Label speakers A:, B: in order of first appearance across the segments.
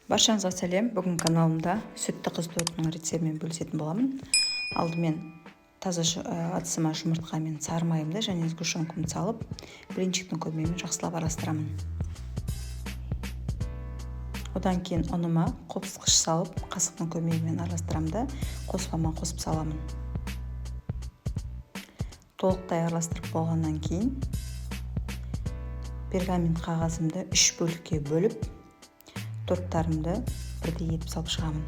A: Баршаңызға сәлем. Бүгін каналымда сүтті қыз тортының рецептімен бөлісетін боламын. Алдымен таза ыдысыма жұмыртқа мен сары майымды және сгущенкамды салып, блинчиктің көмегімен жақсылап араластырамын. Одан кейін ұныма қопсытқыш салып, қасықтың көмегімен араластырамын да қоспама қосып саламын. Толықтай араластырып болғаннан кейін пергамент қағазымды 3 бөлікке бөліп, торттарымды бірдей етіп салып шығамын.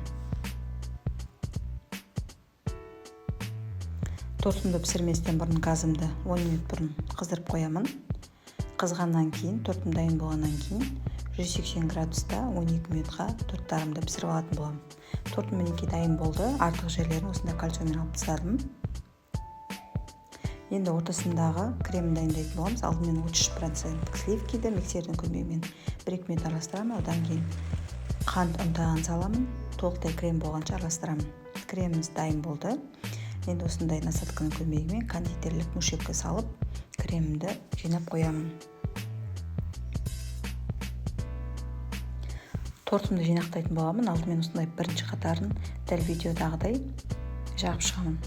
A: Тортымды пісірместен бұрын газымды 10 минут бұрын қыздырып қоямын. Қызғаннан кейін, тортым дайын болғаннан кейін 180 градуста 12 минутқа торттарымды пісіріп алатын боламын. Тортым мінекей дайын болды. Артық жерлерін осында кальциямен алып тастадым. Енді ортасындағы кремін дайындайтын боламыз. Алдымен 33% сливкиді миксердің көмегімен 1-2 минут араластырамын. Одан кейін қант ұнтағын саламын. Толықтай крем болғанша араластырамын. Креміміз дайын болды. Енді осындай насадканың көмегімен кондитерлік мушепке салып, кремімді жинап қоямын. Тортымды жинақтайтын боламын. Алдымен осындай бірінші қатарын дәл видеодағыдай жағып шығамын.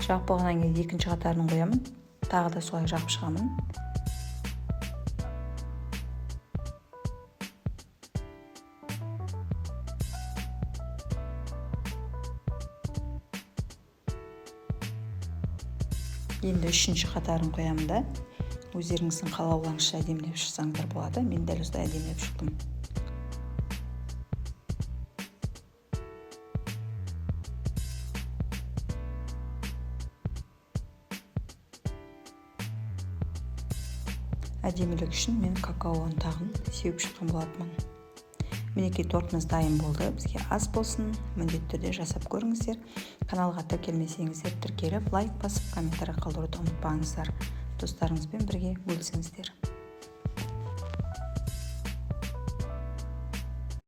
A: Жағып болғаннан кейін екінші қатарын қоямын. Тағы да солай жағып шығамын. Енді үшінші қатарын қоямын да өздеріңіздің қалауларыңызша әдемілеп шықсаңыздар болады. Мен дәл осылай әдемілеп шықтым. Әдемілік үшін мен какао ұнтағын сеуіп шыққан болатынмын. Мінекей тортымыз дайын болды. Бізге ас болсын, міндетті түрде жасап көріңіздер. Каналға тіркелмесеңіздер, тіркеліп, лайк басып, комментарий қалдыруды ұмытпаңыздар. Достарыңызбен бірге бөлісіңіздер.